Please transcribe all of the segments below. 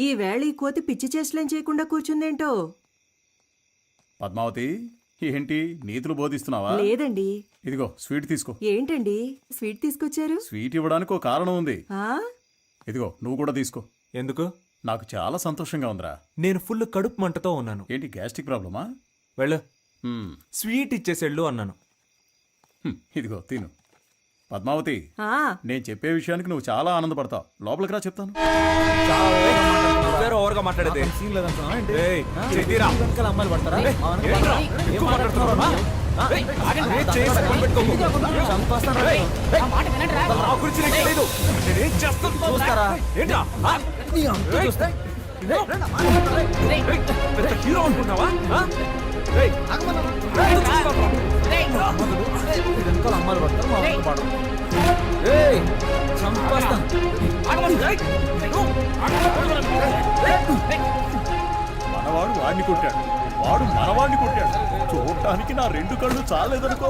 ఈ వేళ ఈ కోతి పిచ్చి చేష్టలేం చేయకుండా కూర్చుందేంటో. పద్మావతి, ఏంటి నీతులు బోధిస్తున్నావా? లేదండి. ఇదిగో స్వీట్ తీసుకో. ఏంటండి స్వీట్ తీసుకొచ్చారు? స్వీట్ ఇవ్వడానికి ఒక కారణం ఉంది. ఇదిగో నువ్వు కూడా తీసుకో. ఎందుకు? నాకు చాలా సంతోషంగా ఉందిరా. నేను ఫుల్ కడుపు మంటతో ఉన్నాను. ఏంటి గ్యాస్ట్రిక్ ప్రాబ్లమా? వెళ్ళు, స్వీట్ ఇచ్చేసేళ్ళు అన్నాను. ఇదిగో తిను. పద్మావతి, నేను చెప్పే విషయానికి నువ్వు చాలా ఆనందపడతావు. లోపలికి రా, చెప్తాను. ఓవర్గా మాట్లాడేది హీరో అనుకున్నావా? అమ్మాయిలు పడతారు. మనవాడు వాడిని కొట్టాడు, వాడు మనవాడిని కొట్టాడు. చూడటానికి నా రెండు కళ్ళు చాలేదనుకో.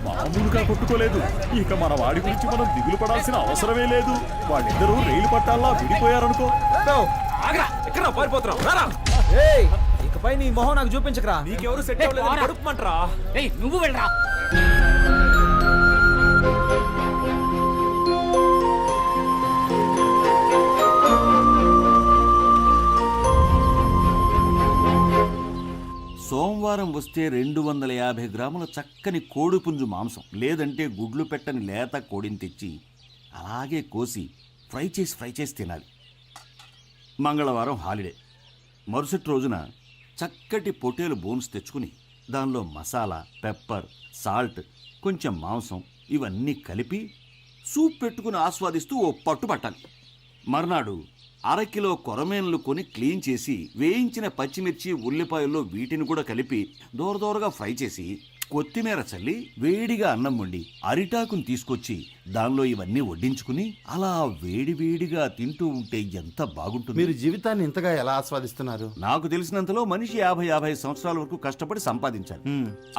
మామూలుగా కొట్టుకోలేదు. ఇక మన వాడి గురించి మనం దిగులు పడాల్సిన అవసరమే లేదు. వాళ్ళిద్దరూ రైలు పట్టాల్లా విడిపోయారనుకో. ఇకపై నీ మొహం నాకు చూపించకరా. నీకెవరు సెట్ అవ్వలేదు, కడుపుమంటరా. నువ్వు వెళ్ళరా. సోమవారం వస్తే 250 గ్రాముల చక్కని కోడిపుంజు మాంసం, లేదంటే గుడ్లు పెట్టని లేత కోడిని తెచ్చి అలాగే కోసి ఫ్రై చేసి తినాలి. మంగళవారం హాలిడే. మరుసటి రోజున చక్కటి పొటేలు బోన్స్ తెచ్చుకుని దానిలో మసాలా, పెప్పర్, సాల్ట్, కొంచెం మాంసం ఇవన్నీ కలిపి సూప్ పెట్టుకుని ఆస్వాదిస్తూ ఓ పట్టు పట్టాలి. మర్నాడు అరకిలో కొరమేన్లు కొని క్లీన్ చేసి వేయించిన పచ్చిమిర్చి, ఉల్లిపాయల్లో వీటిని కూడా కలిపి దూరదూరగా ఫ్రై చేసి కొత్తిమీర చల్లి వేడిగా అన్నం వండి అరిటాకుని తీసుకొచ్చి దానిలో ఇవన్నీ వడ్డించుకుని అలా వేడివేడిగా తింటూ ఉంటే ఎంత బాగుంటుంది. మీరు జీవితాన్ని ఇంతగా ఎలా ఆస్వాదిస్తున్నారు? నాకు తెలిసినంతలో మనిషి 50 సంవత్సరాల వరకు కష్టపడి సంపాదించాలి.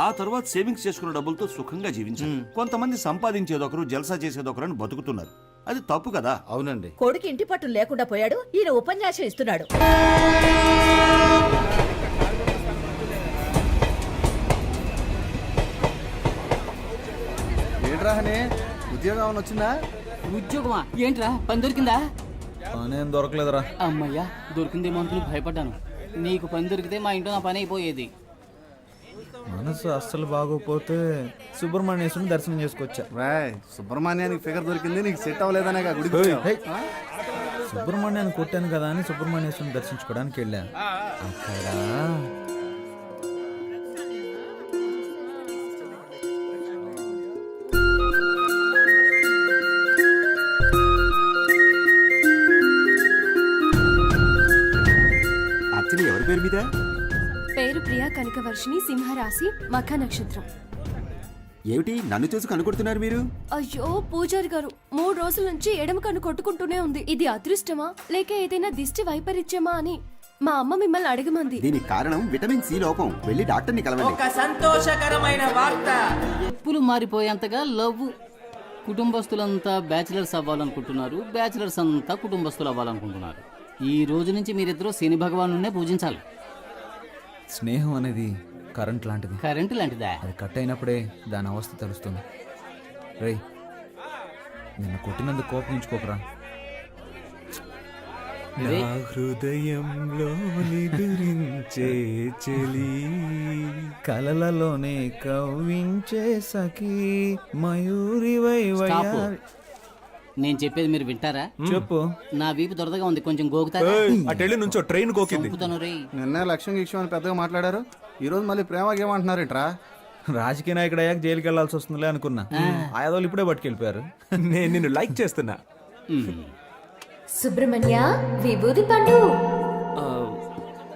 ఆ తర్వాత సేవింగ్స్ చేసుకున్న డబ్బులతో సుఖంగా జీవించాలి. కొంతమంది సంపాదించేదొకరు, జల్సా చేసేదొకరు అని బతుకుతున్నారు. అది తప్పు కదా? అవునండి. కొడుకు ఇంటి పట్టు లేకుండా పోయాడు, ఈయన ఉపన్యాసం ఇస్తున్నాడు. ఏంట్రా ఉద్యోగం వచ్చిందా? ఉద్యోగమా? ఏంట్రా, పని దొరికిందా? పనేం దొరకలేదురా. అమ్మయ్యా, దొరికిందేమో అనుకుని భయపడ్డాను. నీకు పని దొరికితే మా ఇంట్లో నా పని అయిపోయేది. మనసు అస్సలు బాగోపోతే సుబ్రహ్మణ్యేశ్వరుని దర్శనం చేసుకొచ్చా. సుబ్రహ్మణ్యానికి ఫిగర్ దొరికింది, నీకు సెట్ అవ్వలేదనే గుడి. సుబ్రహ్మణ్యాన్ని కొట్టాను కదా అని సుబ్రహ్మణ్యేశ్వరుని దర్శించుకోవడానికి వెళ్ళా. అక్కడ ఎవరి పేరు మీద? పేరు ప్రియా కనకవర్షిణి, సింహరాశి, మఖ నక్షత్రం. ఏమిటి నన్ను చూసి కనుకొడుతున్నారు మీరు? అయ్యో పూజారి గారు, 3 రోజుల నుంచి ఎడమ కన్ను కొట్టుకుంటూనే ఉంది. ఇది అదృష్టమా లేక ఏదైనా దిష్టి వైపరీత్యమా అని మా అమ్మ మిమ్మల్ని అడగమంది. దీనికి కారణం విటమిన్ సి లోపం. వెళ్ళి డాక్టర్ని కలవండి. ఒక సంతోషకరమైన వార్త. ఎప్పులు మారిపోయేంతగా లవ్. కుటుంబస్తులంతా బ్యాచిలర్స్ అవ్వాలనుకుంటున్నారు, బ్యాచిలర్స్ అంతా కుటుంబస్తులు అవ్వాలనుకుంటున్నారు. ఈ రోజు నుంచి మీరిద్దరూ శని భగవానునే పూజించాలి. స్నేహం అనేది కరెంట్ లాంటిది. కరెంటు లాంటిదా? అది కట్ అయినప్పుడే దాని అవస్థ తెలుస్తుంది. రేయ్, నిన్న కొట్టినందుకు కోపగించుకోకరా. నా హృదయంలో నిదురించే చెలి, కలలలోనే కవ్వించే సఖీ, మయూరివై వయ్యారి. నేను చెప్పేది మీరు వింటారా? చెప్పు. నా వీపు దొరదగా ఉంది, కొంచెం గోకుతారా? అటెళ్ళి నుంచో ట్రైన్ కోకింది. నిన్న లక్ష్యం గిక్ష్యం అని పెద్దగా మాట్లాడారు, ఈ రోజు మళ్ళీ ప్రేమగా ఏమంటున్నారేంట్రా? రాజకీయ నాయకుడు అయ్యాక జైలుకి వెళ్లాల్సి వస్తుందిలే అనుకున్నా. ఆయాదోళ్ళు ఇప్పుడే పట్టుకెళ్ళిపోయారు. నేను నిన్ను లైక్ చేస్తున్నా. సుబ్రహ్మణ్య, విభూది పండు.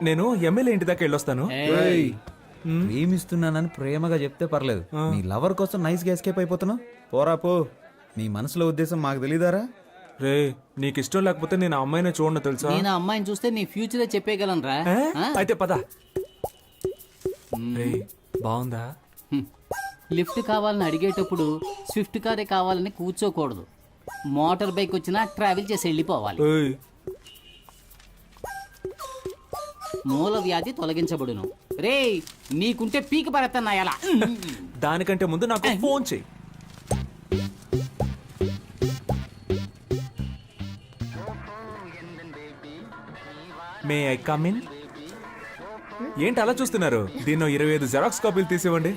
నేను ఎమ్మెల్యే ఇంటి దాకా వెళ్ళొస్తాను. ప్రేమిస్తున్నానని ప్రేమగా చెప్తే పర్లేదు, నీ లవర్ కోసం నైస్ గా ఎస్కేప్ అయిపోతున్నావు. పోరా పో. నీ మనసులో ఉద్దేశం మాకు తెలీదారా? రే, నీకు ఇష్టం లేకపోతే నేను ఆ అమ్మాయిని చూడను తెలుసా? నేను ఆ అమ్మాయిని చూస్తే నీ ఫ్యూచరే చెప్పేయగలను రా. అయితే పద. బాగుందా? లిఫ్ట్ కావాలని అడిగేటప్పుడు స్విఫ్ట్ కారే కావాలని కూర్చోకూడదు. మోటార్ బైక్ వచ్చినా ట్రావెల్ చేసి వెళ్ళిపోవాలి. ఏయ్, మూల వ్యాధి తొలగించబడును. రే నీకుంటే పీక పడతాను ఎలా? దానికంటే ముందు నాకు ఫోన్ చెయ్యి. May I come in? ఏంటి అలా చూస్తున్నారు? దీన్నో 25 జెరాక్స్ కాపీలు తీసివ్వండి.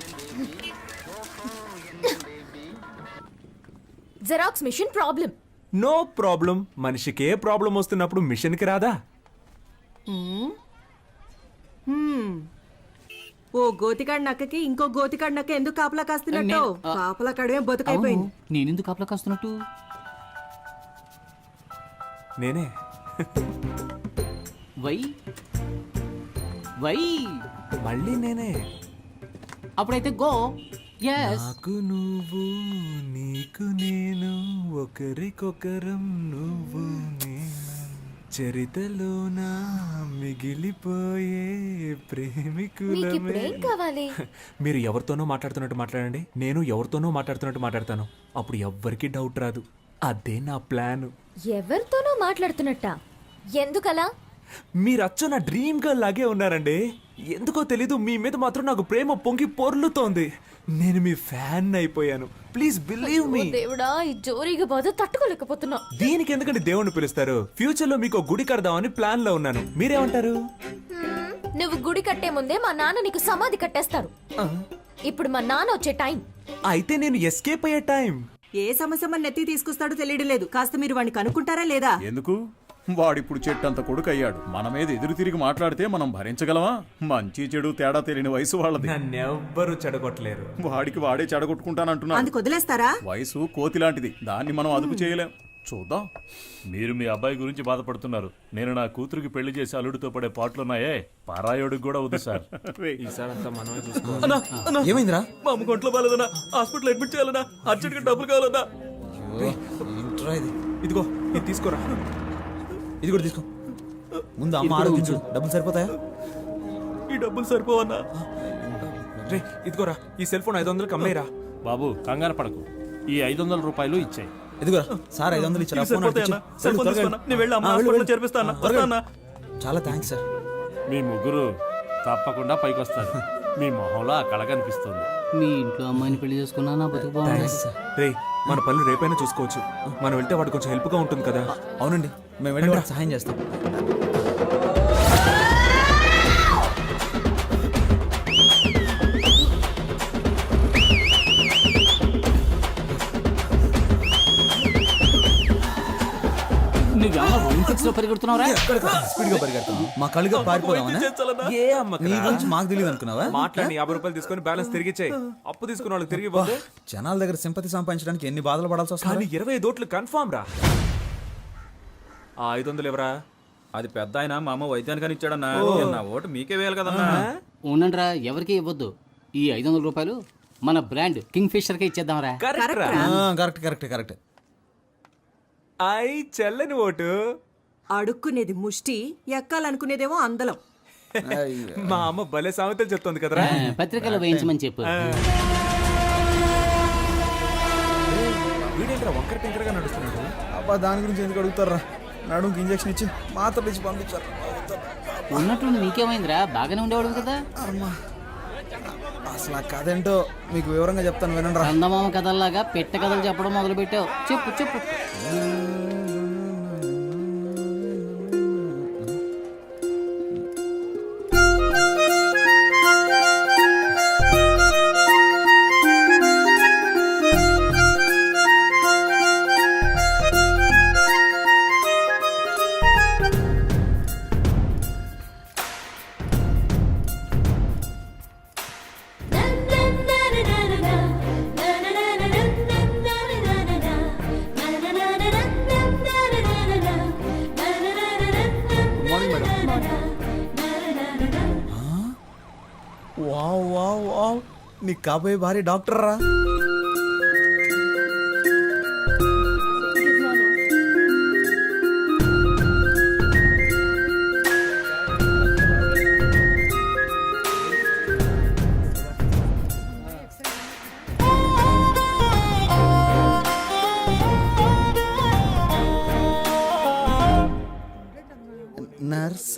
Xerox machine problem. No problem. మనిషికి ఏ ప్రాబ్లం వస్తున్నప్పుడు మిషన్కి రాదా? ఓ గోతికాడి నక్కకి ఇంకో గోతికాడి నక్క ఎందుకు కాపలా కాస్తున్నట్టు? కాపలా కాడమే బతుకైపోయింది. నేనెందుకు కాపలా కాస్తున్నట్టు? నేనే. వై వై మళ్ళీ నేనే. అప్పుడైతే గో. ఎస్. నాకు నువ్వు, నీకు నేను, ఒకరికొకరం నువ్వు నేను, చరితలోన మిగిలిపోయే ప్రేమికులమే. నీకిప్పుడేం కావాలి? మీరు ఎవరితోనో మాట్లాడుతున్నట్టు మాట్లాడండి, నేను ఎవరితోనో మాట్లాడుతున్నట్టు మాట్లాడతాను. అప్పుడు ఎవ్వరికీ డౌట్ రాదు. అదే నా ప్లాన్. ఎవరితోనో మాట్లాడుతున్నట్టా? ఎందుకలా? మీరు అచ్చ నా డ్రీమ్ గర్ల్ లాగే ఉన్నారండి. ఎందుకో తెలీదు, మీ మీద మాత్రం నాకు ప్రేమ పొంగి పొర్లుతోంది. నేను మీ ఫ్యాన్ అయిపోయాను. Please believe me. దేవుడా, ఈ జోరీగా బాధ తట్టుకోలేకపోతున్నా. దీనికి ఎందుకంటే దేవుణ్ణి పిలుస్తారు? ఫ్యూచర్ లో మీకు గుడి కడదామని ప్లాన్ లో ఉన్నాను. మీరేమంటారు? నువ్వు గుడి కట్టే ముందే మా నాన్న నీకు సమాధి కట్టేస్తారు. ఇప్పుడు మా నాన్న వచ్చే టైం. అయితే నేను ఎస్కేప్ అయ్యే టైం. ఏ సమస్య మన నెత్తి తీసుకొస్తాడో తెలియడం లేదు. కాస్త మీరు వాడిని కనుక్కుంటారా లేదా? ఎందుకు? వాడిప్పుడు చెట్టంత కొడుకు అయ్యాడు. మన మీద ఎదురు తిరిగి మాట్లాడితే మనం భరించగలమా? మంచి చెడు తేడా తెలియని వయసు వాళ్ళది. నన్నెవ్వరూ చెడగొట్టలేరు. వాడికి వాడే చెడగొట్టుకుంటానంటున్నా. అందుకు వదిలేస్తారా? వయసు కోతి లాంటిది, దాన్ని మనం అదుపు చేయలేం. చూద్దాం. మీరు మీ అబ్బాయి గురించి బాధపడుతున్నారు. నేను నా కూతురికి పెళ్లి చేసి అల్లుడితో పడే పాటలున్నాయే, పారాయోడికి కూడా వద్దు సార్. ఈసారంతా మనమే చూసుకోవాలి. ఏమైందిరా? మా అమ్మ ఒంట్లో బాగాలేదన్నా, హాస్పిటల్ అడ్మిట్ చేయాలన్నా, అర్జెంట్గా డబ్బులు కావాలన్నా. ఏంట్రా ఇది? ఇదిగో ఇది తీసుకోరా. ఇది కూడా తీసుకో. ముందు అమ్మ ఆరోగించు. డబ్బులు సరిపోతాయా? ఈ డబ్బులు సరిపోవన్నా. రే ఇదిగోరా, ఈ సెల్ ఫోన్ 500కి అమ్మేరా. బాబు కంగారు పడకు, ఈ 500 రూపాయలు ఇచ్చాయి. ఇదిగోరా సార్, 500 ఇచ్చారా? ఫోన్ అడిగిచ్చి. సెల్ ఫోన్ తీసుకోనా? నేను వెళ్ళి అమ్మ హాస్పిటల్ చేర్పిస్తాను. వస్తానా? చాలా థ్యాంక్స్ సార్. మీ ముగ్గురు తప్పకుండా పైకి వస్తారు. మీ మొహంలో ఆ కళ కనిపిస్తుంది. మీ ఇంట్లో అమ్మాయిని పెళ్లి చేసుకున్నా నా బతుకు బాగుంది. రే మన పనులు రేపైనా చూసుకోవచ్చు. మనం వెళ్తే వాడు కొంచెం హెల్ప్గా ఉంటుంది కదా. అవునండి, మేము వెళ్ళి వాడికి సహాయం చేస్తాం. నువ్వేమన్నా ఒలింపిక్స్ లో పరిగెడుతున్నావురా? స్పీడ్ గా పరిగెడతాం. మా కళ్ళుగా పారిపోదామా? ఏ అమ్మ నీ గురించి మాకు తెలియదు అనుకున్నావా? మాట్లాడి 50 రూపాయలు తీసుకొని బ్యాలెన్స్ తిరిగి ఇచ్చేయి. అప్పు తీసుకున్న వాళ్ళకి తిరిగి ఇవ్వదు. జనాల దగ్గర సింపతి సంపాదించడానికి ఎన్ని బాధలు పడాల్సి వస్తుంది. కానీ 25 ఓట్లు కన్ఫామ్ రా. ఆ 500 ఎవరా? అది పెద్ద ఆయన మా అమ్మ వైద్యానికని ఇచ్చాడన్నా. నా ఓటు మీకే వేయాలి కదన్నా. ఉండండిరా, ఎవరికి ఇవ్వద్దు. ఈ 500 రూపాయలు మన బ్రాండ్ కింగ్ ఫిషర్ కే ఇచ్చేద్దాంరా. కరెక్ట్ రా. Correct correct correct. ఐ చెల్లని ఓటు. అడుక్కునేది ముష్టి, ఎక్కాలనుకునేదేమో అందలం. మా అమ్మ భలే సామెతలు చెప్తోంది కదరా. పత్రికలో వేయించమని చెప్పు. వీడేంట్రా వంకర టింకరగా నడుస్తున్నాడు? అబ్బా, దాని గురించి ఎందుకు అడుగుతారా? నడుముకి ఇంజక్షన్ ఇచ్చి మాత్రలు ఇచ్చి పంపించారు. ఉన్నట్టుండి నీకేమైందిరా? బాగానే ఉండేవాడు కదా. అసలు ఆ కథ ఏంటో మీకు వివరంగా చెప్తాను, వినండి రా. చందమామ కథల్లాగా పెట్ట కథలు చెప్పడం మొదలు పెట్టావు. చెప్పు చెప్పు. వావ్ వావ్ వావ్, నీకు కాబోయే భార్య డాక్టర్ రా.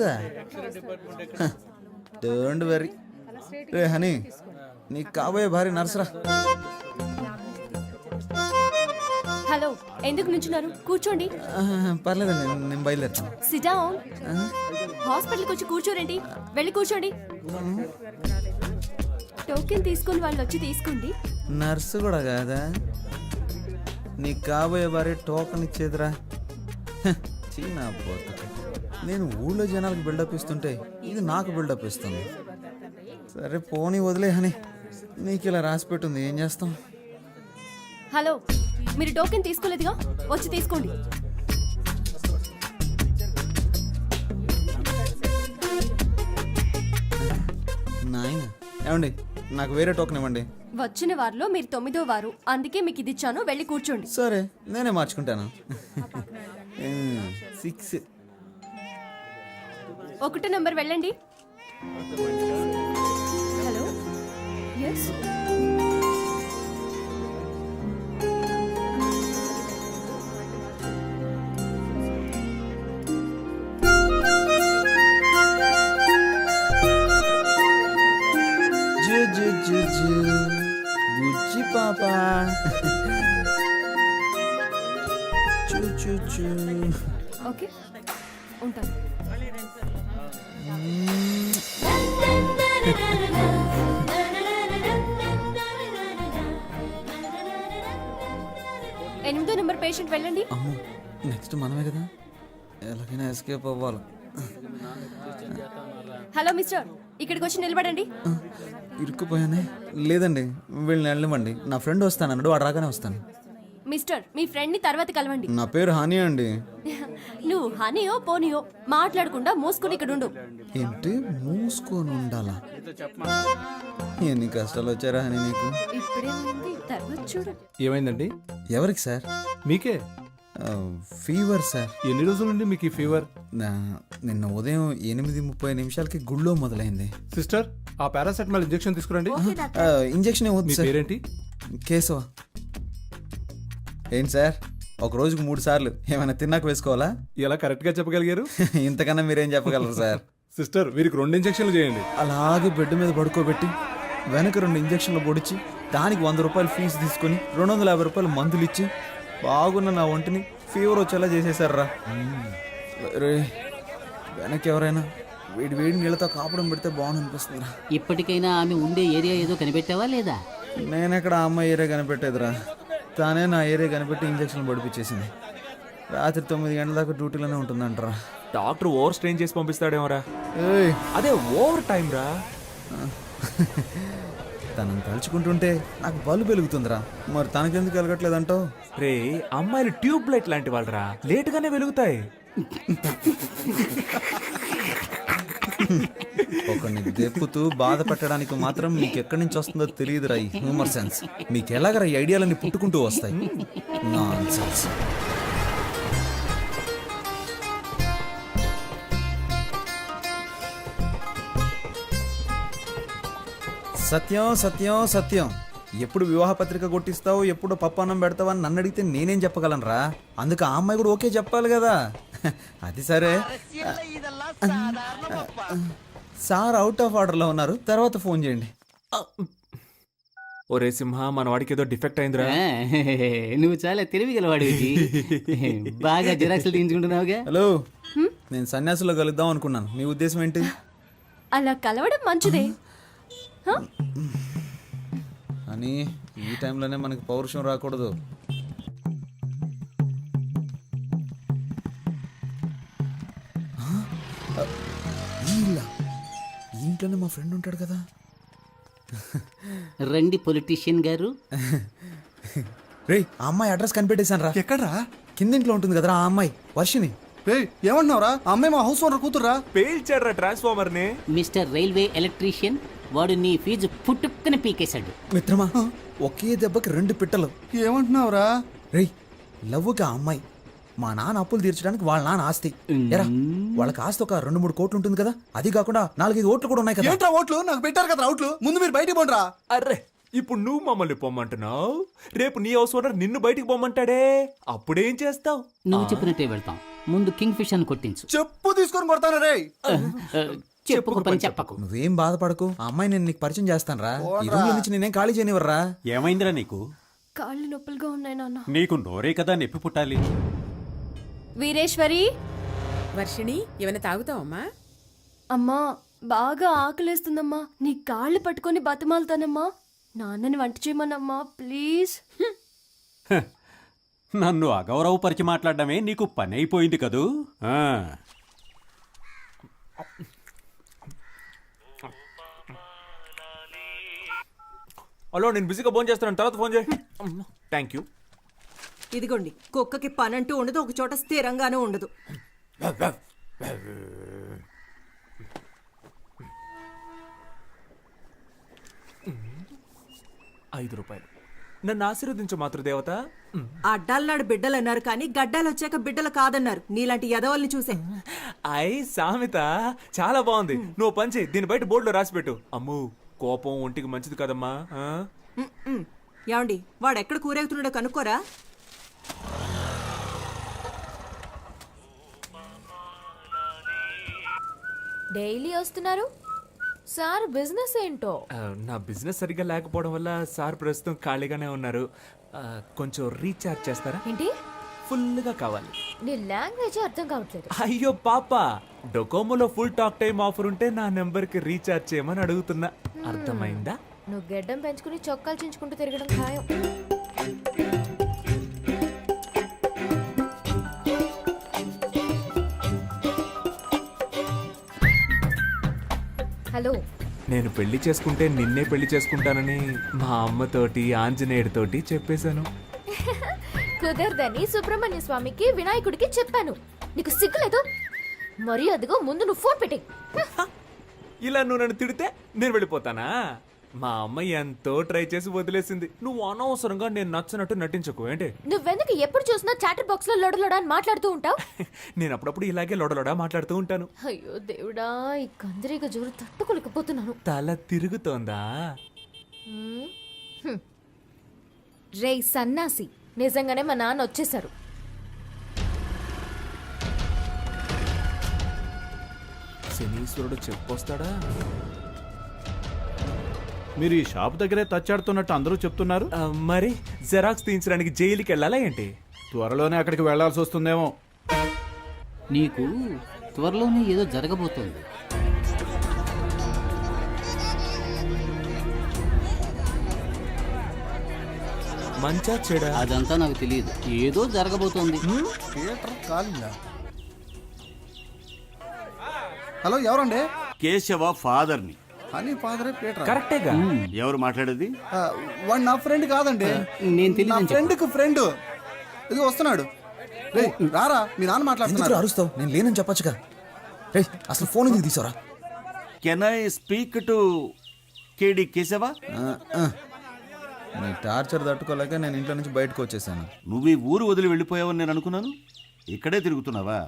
నర్సా? Don't worry. రే హనీ, నీకు కాబోయే భారీ నర్సరా. హలో, ఎందుకు నుంచున్నారు? కూర్చోండి. పర్లేదండి, నేను బయలుదేరుతాను. SIT down. హాస్పిటల్కి వచ్చి కూర్చోరండి. వెళ్ళి కూర్చోండి. టోకెన్ తీసుకుని వాళ్ళు వచ్చి తీసుకోండి. నర్సు కూడా కాదా? నీకు కాబోయే భారీ టోకన్ ఇచ్చేదిరా. చీనా పోతుంది. నేను ఊళ్ళో జనాలకు బిల్డప్ ఇస్తుంటే ఇది నాకు బిల్డప్ ఇస్తుంది. సరే పోనీ వదిలే హనీ, నీకు ఇలా రాసి పెట్టుంది, ఏం చేస్తాం? హలో, మీరు టోకెన్ తీసుకోలేదుగా, వచ్చి తీసుకోండి. నాయన ఏమండి, నాకు వేరే టోకెన్ ఇవ్వండి. వచ్చిన వారిలో మీరు 9వ వారు, అందుకే మీకు ఇది ఇచ్చాను. వెళ్ళి కూర్చోండి. సరే, నేనే మార్చుకుంటాను. 6. 1 నంబర్ వెళ్ళండి. Hello, yes. బుజ్జి పాప. ఓకే, ఉంటాను. ఎనిమిదో నెంబర్ పేషెంట్ వెళ్ళండి. అమ్మో, నెక్స్ట్ మనమే కదా, ఎలాగైనా ఎస్కేప్ అవ్వాలి. హలో మిస్టర్, ఇక్కడికి వచ్చి నిలబడండి. ఇరుక్కుపోయానే. లేదండి, వీళ్ళని వెళ్ళనివ్వండి. నా ఫ్రెండ్ వస్తానన్నాడు, వాడు రాగానే వస్తాను. మిస్టర్, మీ ఫ్రెండ్ ని తర్వాత కలవండి. నా పేరు హనీ అండి. నువ్వు హనీయో పోనీయో మాట్లాడకుండా మూసుకుని ఇక్కడ ఉండు. ఏంటి మూసుకొని ఉండాలా? ఎన్ని కష్టాలు వచ్చారా హనీ నీకు? ఇప్పుడేమైంది, తర్వాత చూడు. ఏమైందండి? ఎవరికి సార్? మీకే. Fever sir. ఎన్ని రోజుల నుండి మీకు ఈ ఫీవర్? నిన్న ఉదయం 8:30 గుళ్ళో మొదలైంది. సిస్టర్, ఆ పారాసెటమాల్ ఇంజెక్షన్ తీసుకురండి. ఇంజెక్షన్ మీ పేరేంటి? కేశవ. ఏంటి సార్, ఒక రోజుకు 3 సార్లు ఏమైనా తిన్నాక వేసుకోవాలా? ఎలా కరెక్ట్ గా చెప్పగలిగారు? ఇంతకన్నా మీరేం చెప్పగలరు సార్? సిస్టర్, వీరికి 2 ఇంజెక్షన్లు చేయండి. అలాగే బెడ్ మీద పడుకోబెట్టి వెనక 2 ఇంజక్షన్లు పొడిచి దానికి 100 రూపాయలు ఫీజు తీసుకొని 250 రూపాయలు మందులు ఇచ్చి బాగున్న నా ఒంటిని ఫీవర్ వచ్చేలా చేసేసారా. రే, వెనక్కి ఎవరైనా వేడి వేడి నీళ్ళతో కాపడం పెడితే బాగుంది అనిపిస్తుందిరా. ఇప్పటికైనా ఆమె ఉండే ఏరియా ఏదో కనిపెట్టావా లేదా? నేనెక్కడ ఆ అమ్మాయి ఏరియా కనిపెట్టేదిరా, తానే నా ఏరియా కనిపెట్టి ఇంజక్షన్లు పడిపించేసింది. రాత్రి 9 గంటల దాకా డ్యూటీలోనే ఉంటుందంటరా. డాక్టర్ ఓవర్ స్ట్రెయిన్ చేసి పంపిస్తాడేమోరా. ఏయ్, అదే ఓవర్ టైం రా. తనని తలుచుకుంటుంటే నాకు బల్బు వెలుగుతుందిరా. మరి తనకెందుకు వెలగట్లేదంటావు? రే, అమ్మాయిలు ట్యూబ్ లైట్ లాంటి వాళ్ళరా, లేటుగానే వెలుగుతాయి. ఒకరిని దెప్పుతూ బాధ పెట్టడానికి మాత్రం మీకు ఎక్కడి నుంచి వస్తుందో తెలియదురా ఈ హ్యూమర్ సెన్స్. మీకు ఎలాగరా ఈ ఐడియాలన్నీ పుట్టుకుంటూ వస్తాయి? నాన్సెన్స్. సత్యం సత్యం సత్యం. ఎప్పుడు వివాహ పత్రిక కొట్టిస్తావు, ఎప్పుడు పప్పన్నం పెడతావు అని నన్ను అడిగితే నేనేం చెప్పగలనరా? అందుకు ఆ అమ్మాయి కూడా ఓకే చెప్పాలి కదా. అది సరే, సార్ అవుట్ ఆఫ్ ఆర్డర్లో ఉన్నారు, తర్వాత ఫోన్ చేయండి. ఒరే సింహ, మన వాడికి ఏదో డిఫెక్ట్ అయిందిరా. నువ్వు చాలా తెలివిగలవాడివి. బాగా జిరాక్స్లు తీయించుకుంటున్నావుగా. హలో, నేను సన్యాసులో కలుద్దాం అనుకున్నాను. మీ ఉద్దేశం ఏంటి? అలా కలవడం మంచిదే. అని ఈ టైంలోనే మనకి పౌరుషం రాకూడదు. ఇంట్లోనే మా ఫ్రెండ్ ఉంటాడు కదా. రండి పొలిటీషియన్ గారు. రే, ఆ అమ్మాయి అడ్రస్ కనిపెట్టేశాను రా. ఎక్కడ్రా? కిందింట్లో ఉంటుంది కదరా ఆ అమ్మాయి, వర్షిని. ఏమంటున్నావురా? అమ్మాయి మా హౌస్ ఓనర్ కూతుర్రా. పేల్చాడ్రా ట్రాన్స్ఫార్మర్ ని. మిస్టర్ రైల్వే ఎలక్ట్రీషియన్, వాడు నీ ఫీజు పుట్టుక్కని పీకేశాడు. మిత్రమా, ఒకే దెబ్బకి 2 పిట్టలు. ఏమంటున్నావురా? రే, లవ్వుగా ఆ అమ్మాయి మా నాన్న అప్పులు తీర్చడానికి వాళ్ళ నాన్న ఆస్తి. ఎరా, వాళ్ళకి ఆస్తి ఒక 2-3 కోట్లు ఉంటుంది కదా. అది కాకుండా 4-5 ఓట్లు కూడా ఉన్నాయి కదా. ఏంట్రా ఓట్లు? నాకు పెట్టారు కదా ఓట్లు. ముందు మీరు బయటికి పోండ్రా. అర్రే, ఇప్పుడు నువ్వు మమ్మల్ని పొమ్మంటున్నావు, రేపు నీ హౌస్ ఓనర్ నిన్ను బయటికి పొమ్మంటాడే, అప్పుడేం చేస్తావు? నువ్వు చెప్పినట్టే వెళ్తాం. ముందు కింగ్ ఫిష్ అని కొట్టించు. చెప్పు తీసుకొని కొడతాను రే. చెప్పుకు పని చెప్పకు. నువ్వేం బాధపడకు, ఆ అమ్మాయి నేను నీకు పరిచయం చేస్తాను రా. ఈ రూమ్ నుంచి నేనేం ఖాళీ చేయనివ్వరా. ఏమైందిరా నీకు? కాళ్ళు నొప్పులుగా ఉన్నాయి నాన్న. నీకు నోరే కదా నొప్పి పుట్టాలి. వీరేశ్వరి, వర్షిణి ఏమైనా తాగుతావమ్మా? అమ్మా బాగా ఆకలేస్తుందమ్మా, నీ కాళ్ళు పట్టుకొని బతిమాలుతానమ్మా. నాన్నని వంట చేయమన్నమ్మా ప్లీజ్. నన్ను అగౌరవపరిచి మాట్లాడడమే నీకు పని అయిపోయింది కదూ. హలో, నేను బిజీగా ఫోన్ చేస్తాను, తర్వాత ఫోన్ చేయి. Thank you. ఇదిగోండి, కుక్కకి పనంటూ ఉండదు, ఒక చోట స్థిరంగానే ఉండదు. ₹5. నన్ను ఆశీర్వదించు మాతృదేవత. అడ్డాలనాడు బిడ్డలు అన్నారు కానీ గడ్డాలు వచ్చాక బిడ్డలు కాదన్నారు. నీలాంటి యదవల్ని చూసే. సామెత చాలా బాగుంది. నువ్వు పంచి దీని బయట బోర్డులో రాసి పెట్టు. అమ్ము, కోపం ఒంటికి మంచిది కదమ్మా. ఏమండి, వాడు ఎక్కడ కూరేగుతున్నాడో కనుక్కోరా. డైలీ వస్తున్నారు సార్, బిజినెస్ ఏంటో? నా బిజినెస్ సరిగ్గా లేకపోవడం వల్ల సార్ ప్రస్తుతం ఖాళీగానే ఉన్నారు. కొంచెం రీఛార్జ్ చేస్తారా? ఏంటి? ఫుల్గా కావాలి. నీ లాంగ్వేజ్ అర్థం కావట్లేదు. అయ్యో పాప, డొకోమోలో ఫుల్ టాక్ టైం ఆఫర్ ఉంటే నా నెంబర్కి రీఛార్జ్ చేయమని అడుగుతున్నా. అర్థమైందా? నువ్వు గెడ్డం పెంచుకుని చొక్కాలు చించుకుంటూ తిరగడం ఖాయం. హలో, నేను పెళ్లి చేసుకుంటే నిన్నే పెళ్లి చేసుకుంటానని మా అమ్మతోటి ఆంజనేయుడితోటి చెప్పేశాను. కుదరదని సుబ్రహ్మణ్య స్వామికి వినాయకుడికి చెప్పాను. నీకు సిగ్గులేదు? మరి అదిగో ముందు నువ్వు ఫోన్ పెట్టి. ఇలా నువ్వు నన్ను తిడితే నేను వెళ్ళిపోతానా? మా అమ్మ ఎంతో ట్రై చేసి వదిలేసింది. నువ్వు అనవసరంగా నేను నచ్చినట్టు నటించకు. ఏంటి? నువ్వెందుకు ఎప్పుడు చూసినా చాటర్ బాక్స్ లో లొడలొడ అని మాట్లాడుతూ ఉంటావు? నేను అప్పుడప్పుడు ఇలాగే లొడలొడ మాట్లాడుతూ ఉంటాను. అయ్యో దేవుడా, ఈ కందిరీగ జోరు తట్టుకోలేకపోతున్నాను. తల తిరుగుతోందా? రే సన్నాసి, నిజంగానే మా నాన్న వచ్చేసారు. శనీశ్వరుడు చెప్పొస్తాడా? మీరు ఈ షాప్ దగ్గరే తచ్చాడుతున్నట్టు అందరూ చెప్తున్నారు. మరి జెరాక్స్ తీయించడానికి జైలుకి వెళ్ళాలా ఏంటి? త్వరలోనే అక్కడికి వెళ్లాల్సి వస్తుందేమో. నీకు త్వరలోనే ఏదో జరగబోతోంది. మంచా చెడా? అదంతా నాకు తెలియదు, ఏదో జరగబోతోంది. హలో, ఎవరండి? కేశవ ఫాదర్ని. అని ఫాదరే పీటర్. కరెక్టేగా. ఎవరు మాట్లాడేది? వాడు నా ఫ్రెండ్ కాదండి, నేను నా తెలియదు. ఫ్రెండ్కి ఫ్రెండ్. ఇది వస్తున్నాడు. రే రారా, మీ నాన్న ఎందుకు మాట్లాడుతున్నారు. అరుస్తావు? నేను లేనని చెప్పొచ్చుగా. రే, అసలు ఫోన్ ఎందుకు తీసారా? కెన్ ఐ స్పీక్ టు కేడి కేశవ? నీ టార్చర్ తట్టుకోలేక నేను ఇంట్లో నుంచి బయటకు వచ్చేసాను. నువ్వు ఈ ఊరు వదిలి వెళ్ళిపోయావని నేను అనుకున్నాను. ఇక్కడే తిరుగుతున్నావా?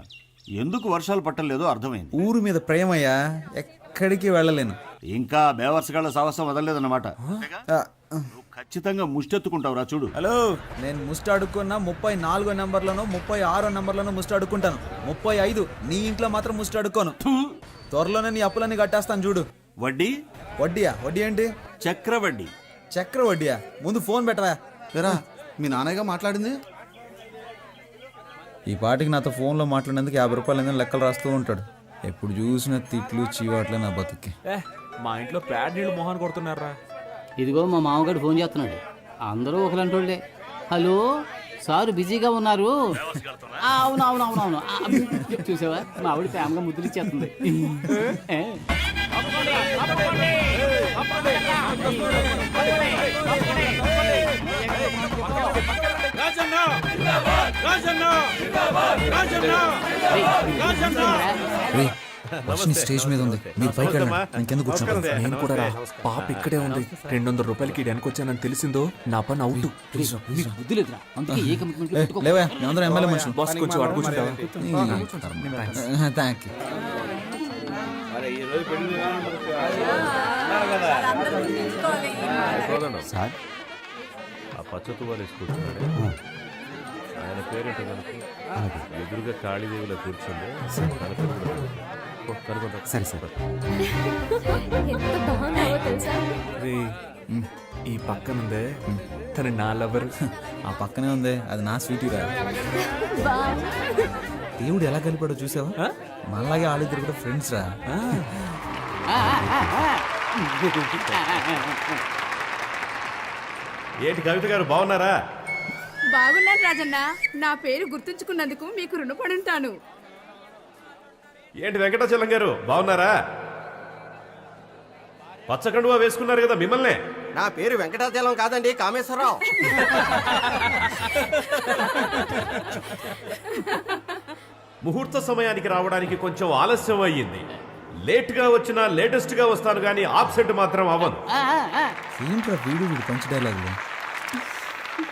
ఎందుకు వర్షాలు పట్టలేదో అర్థమైంది. ఊరు మీద ప్రేమయ్యా, ఎక్కడికి వెళ్ళలేను. ఇంకా బేవర్సగాళ్ళ సాహసం వదలలేదన్నమాట. నువ్వు ఖచ్చితంగా ముష్టెత్తుకుంటావురా చూడు. హలో, నేను ముస్ట్ అడుక్కున్నా 34 నెంబర్లను 36 నెంబర్లను ముస్ట్ అడుక్కుంటాను. 35 నీ ఇంట్లో మాత్రం ముస్ట్ అడుక్కోను. త్వరలోనే నీ అప్పులన్నీ కట్టేస్తాను చూడు. వడ్డీ? వడ్డీయా? వడ్డీ ఏంటి? చక్రవడ్డీ. చక్ర వడ్డీయా? ముందు ఫోన్ పెట్టవా. లేరా, మీ నాన్నగా మాట్లాడింది. ఈ పాటికి నాతో ఫోన్లో మాట్లాడేందుకు ₹50 లెక్కలు రాస్తూ ఉంటాడు. ఎప్పుడు చూసిన తిట్లు చీవాట్లే నా బతుక్కి. మా ఇంట్లో ప్యాడ్ నీళ్ళు మొహాన్ కొడుతున్నారా? ఇదిగో మా మామగారు ఫోన్ చేస్తున్నాడు. అందరూ ఒకలంటోళ్ళే. హలో సారు, బిజీగా ఉన్నారు? అవునవునవునవును. చూసావా, మా ఆవిడ ప్రేమగా ముద్దులు ఇచ్చేస్తుంది. వర్షిని స్టేజ్ మీద ఉంది, మీరు పైకి వెళ్ళండి. నేను కింద కూర్చుంటాను. నేను కూడా రా. పాప ఇక్కడే ఉంది. ₹200 వెనకొచ్చానని తెలిసిందో నా పని అవుట్. బుద్ధిలేదురా, అందుకే ఏ కమిట్మెంట్ లేవా, మేమందరం ఎమ్మెల్యే మనుషులు. బాస్ కొంచెం అడుగుతుంటావా? Thank you. సార్, ఆ పచ్చ తువ్వాలు వేసుకుంటున్నాడే ఆయన పేరేంటో కనుక ఎదురుగా కాళీదేవిలో కూర్చుంది కనుక సరే సరే ఎంత బాగున్నావో తెలుసా? రే ఈ పక్కనుందే తను నా లవర్. ఆ పక్కనే ఉంది, అది నా స్వీటీరా. వావ్. దేవుడు ఎలా కలిపాడో చూసావా? మనలాగే వాళ్ళిద్దరు కూడా ఫ్రెండ్స్ రా. ఏంటి కవిత గారు బాగున్నారా? బాగున్నాను రాజన్న. నా పేరు గుర్తుంచుకున్నందుకు మీకు రుణపడి ఉంటాను. ఏంటి వెంకటాచలం గారు బాగున్నారా? పచ్చకండువా వేసుకున్నారు కదా మిమ్మల్నే. నా పేరు వెంకటాచలం కాదండి, కామేశ్వరరావు. ముహూర్త సమయానికి రావడానికి కొంచెం ఆలస్యం అయ్యింది. లేట్గా వచ్చినా లేటెస్ట్గా వస్తాను కానీ ఆబ్సెంట్ మాత్రం అవ్వను. ఏంట్రా వీడు పంచ డైలాగులు?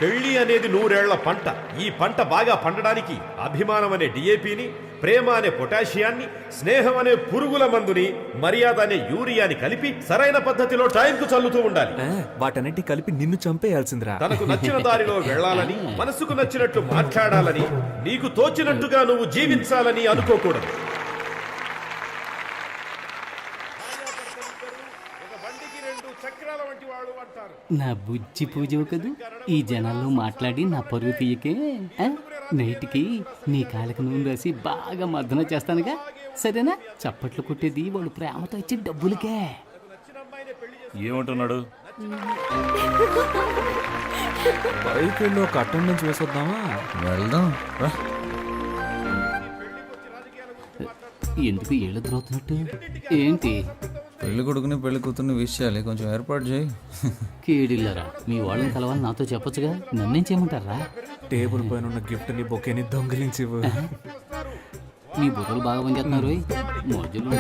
పెళ్లి అనేది 100 ఏళ్ల పంట. ఈ పంట బాగా పండడానికి అభిమానం అనే డిఏపిని, ప్రేమ అనే పొటాషియాన్ని, స్నేహం అనే పురుగుల మందుని, మర్యాద అనే యూరియాని కలిపి సరైన పద్ధతిలో టైంకు చల్లుతూ ఉండాలి. వాటన్నిటి కలిపి నిన్ను చంపేయాల్సిందిరా. తనకు నచ్చిన దారిలో వెళ్ళాలని, మనసుకు నచ్చినట్లు మాట్లాడాలని, నీకు తోచినట్టుగా నువ్వు జీవించాలని అనుకోకూడదు. నా బుజ్జి పూజ కదూ ఈ జనాల్లో మాట్లాడి నా పరువు తీయకే. నైట్కి నీ కాళ్ళకి నూనె రాసి బాగా మర్దన చేస్తానుగా, సరేనా? చప్పట్లు కొట్టేది వాళ్ళు ప్రేమతో ఇచ్చే డబ్బులకే. ఏమంటున్నాడు? బైక్ వెళ్ళి ఒక అటెండెన్స్ వేసొద్దామా? వెళ్దాం రా. ఎందుకు ఏళ్ళు ద్రోతున్నట్టు ఏంటి? పెళ్లి కొడుకుని పెళ్లి కూతుర్ని విష్ చేయాలి, కొంచెం ఏర్పాటు చేయి. కేడిల్లరా, మీ వాళ్ళని కలవాలని నాతో చెప్పొచ్చుగా, నన్నేం చేయమంటారా? టేబుల్ పైన ఉన్న గిఫ్ట్ ని బొకేని దొంగిలించివు. మీ బుర్రలు బాగా పనిచేస్తున్నారు. మోజులు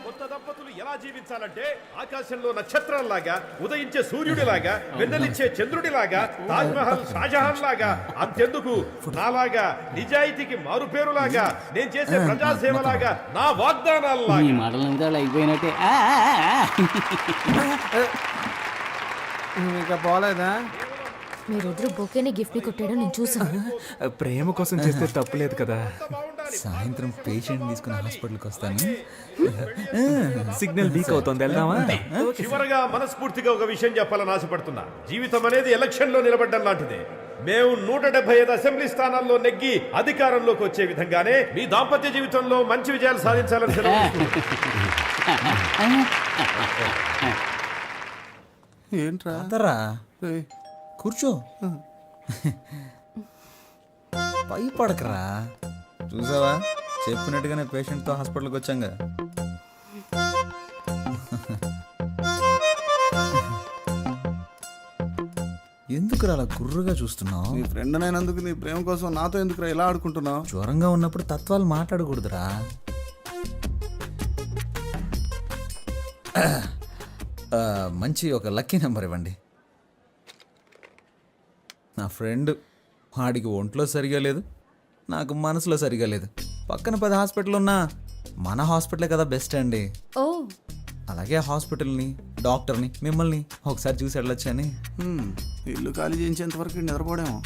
కొత్త దంపతులు ఎలా జీవించాలంటే ఆకాశంలో నక్షత్రాల్లాగా, ఉదయించే సూర్యుడిలాగా, వెన్నెలిచ్చే చంద్రుడిలాగా, తాజ్ మహల్ షాజహాన్ లాగా, అంతెందుకు నాలాగా నిజాయితీకి మారుపేరులాగా, నేను చేసే ప్రజాసేవలాగా, నా వాగ్దానాల్లాగా. ఈ మాటల మీద అలా అయిపోయినట్టే. ఇంకా పోలేదా? మీరిద్దరు బొకేని గిఫ్ట్ ని కొట్టాడో నేను చూసాను. ప్రేమ కోసం చేస్తే తప్పులేదు కదా. సాయంత్రం పేషెంట్ తీసుకుని హాస్పిటల్కి వస్తాను. సిగ్నల్ వీక్ అవుతుంది, వెళ్దామా? చివరగా మనస్ఫూర్తిగా ఒక విషయం చెప్పాలని ఆశపడుతున్నా. జీవితం అనేది ఎలక్షన్ లో నిలబడ్డం లాంటిదే. మేము 175 అసెంబ్లీ స్థానాల్లో నెగ్గి అధికారంలోకి వచ్చే విధంగానే మీ దాంపత్య జీవితంలో మంచి విజయాలు సాధించాలని ఏంట్రా? అదరా కూర్చో. పై పడకరా. చూసావా, చెప్పినట్టుగానే పేషెంట్తో హాస్పిటల్కి వచ్చాంగా. ఎందుకురా అలా గుర్రుగా చూస్తున్నావు? నీ ఫ్రెండ్ అయినందుకు నీ ప్రేమ కోసం నాతో ఎందుకురా ఇలా ఆడుకుంటున్నావు? జ్వరంగా ఉన్నప్పుడు తత్వాలు మాట్లాడకూడదురా. మంచి ఒక లక్కీ నెంబర్ ఇవ్వండి. నా ఫ్రెండ్, వాడికి ఒంట్లో సరిగా లేదు, నాకు మనసులో సరిగా లేదు. పక్కన 10 హాస్పిటల్ ఉన్నా మన హాస్పిటలే కదా బెస్ట్ అండి. ఓ, అలాగే హాస్పిటల్ని, డాక్టర్ని, మిమ్మల్ని ఒకసారి చూసి వెళ్ళొచ్చని. ఇల్లు ఖాళీ చేయించేంత వరకు నిద్రపోడేమో.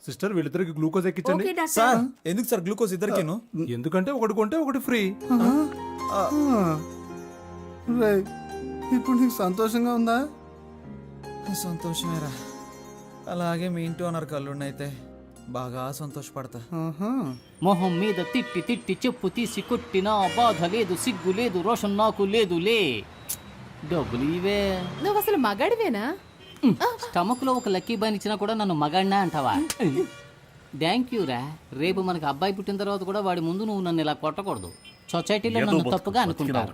సిస్టర్ వీళ్ళిద్దరికి గ్లూకోజ్ ఎక్కించండి. సార్ ఎందుకు సార్ గ్లూకోజ్ ఇద్దరికేను? ఎందుకంటే ఒకటి కొంటే ఒకటి ఫ్రీ. రేయ్, ఇప్పుడు నీకు సంతోషంగా ఉందా? సంతోషమేరా. అలాగే మీ ఇంటి ఓనర్ కళ్ళున్నైతే బాగా సంతోషపడతా. మొహం మీద తిట్టి తిట్టి చెప్పు తీసి కొట్టినా బాధ లేదు, సిగ్గు లేదు, రోషన్ నాకు లేదులే. డబ్బులు ఇవే. నువ్వు అసలు మగాడివేనా? స్టమక్ లో ఒక లక్కీ బాన్ ఇచ్చినా కూడా నన్ను మగాడినా అంటావా? థ్యాంక్ యూ రా. రేపు మనకు అబ్బాయి పుట్టిన తర్వాత కూడా వాడి ముందు నువ్వు నన్ను ఇలా కొట్టకూడదు. సొసైటీలో నన్ను తప్పుగా అనుకుంటారు.